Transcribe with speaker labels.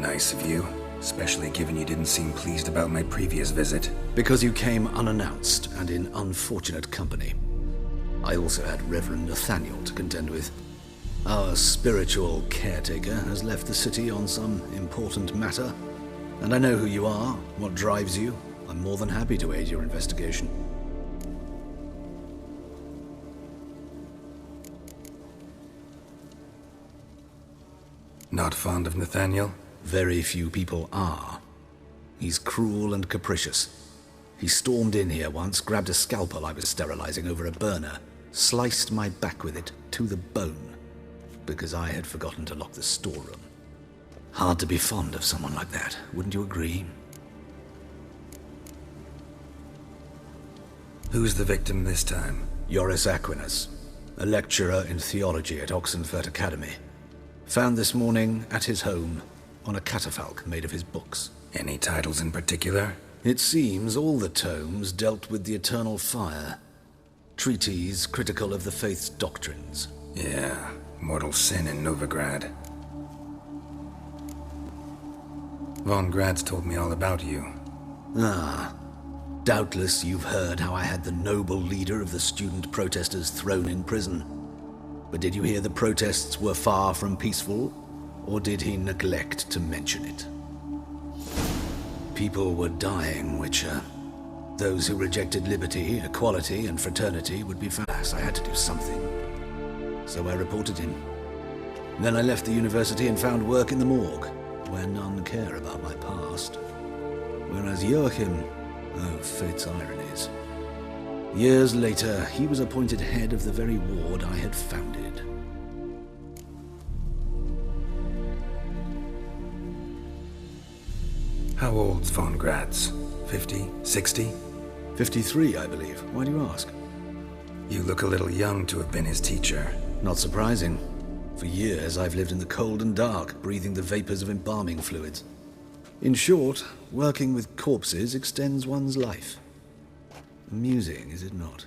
Speaker 1: Nice of you, especially given you didn't seem pleased about my previous visit.
Speaker 2: Because you came unannounced and in unfortunate company. I also had Reverend Nathaniel to contend with. Our spiritual caretaker has left the city on some important matter, and I know who you are, what drives you. I'm more than happy to aid your investigation.
Speaker 1: Not fond of Nathaniel?
Speaker 2: Very few people are. He's cruel and capricious. He stormed in here once, grabbed a scalpel I was sterilizing over a burner, sliced my back with it to the bone, because I had forgotten to lock the storeroom. Hard to be fond of someone like that, wouldn't you agree?
Speaker 1: Who's the victim this time?
Speaker 2: Joris Aquinas, a lecturer in theology at Oxenfurt Academy. Found this morning at his home on a catafalque made of his books.
Speaker 1: Any titles in particular?
Speaker 2: It seems all the tomes dealt with the eternal fire. Treatises critical of the faith's doctrines.
Speaker 1: Yeah, mortal sin in Novigrad. Von Grad's told me all about you.
Speaker 2: Ah. Doubtless you've heard how I had the noble leader of the student protesters thrown in prison. But did you hear the protests were far from peaceful, or did he neglect to mention it? People were dying, Witcher. Those who rejected liberty, equality, and fraternity would be found. I had to do something. So I reported in. Then I left the university and found work in the morgue, where none care about my past. Whereas Joachim, oh, fate's ironies. Years later, he was appointed head of the very ward I had founded.
Speaker 1: How old's Von Grad's? 50? 60?
Speaker 2: 53, I believe. Why do you ask?
Speaker 1: You look a little young to have been his teacher.
Speaker 2: Not surprising. For years, I've lived in the cold and dark, breathing the vapors of embalming fluids. In short, working with corpses extends one's life. Amusing, is it not?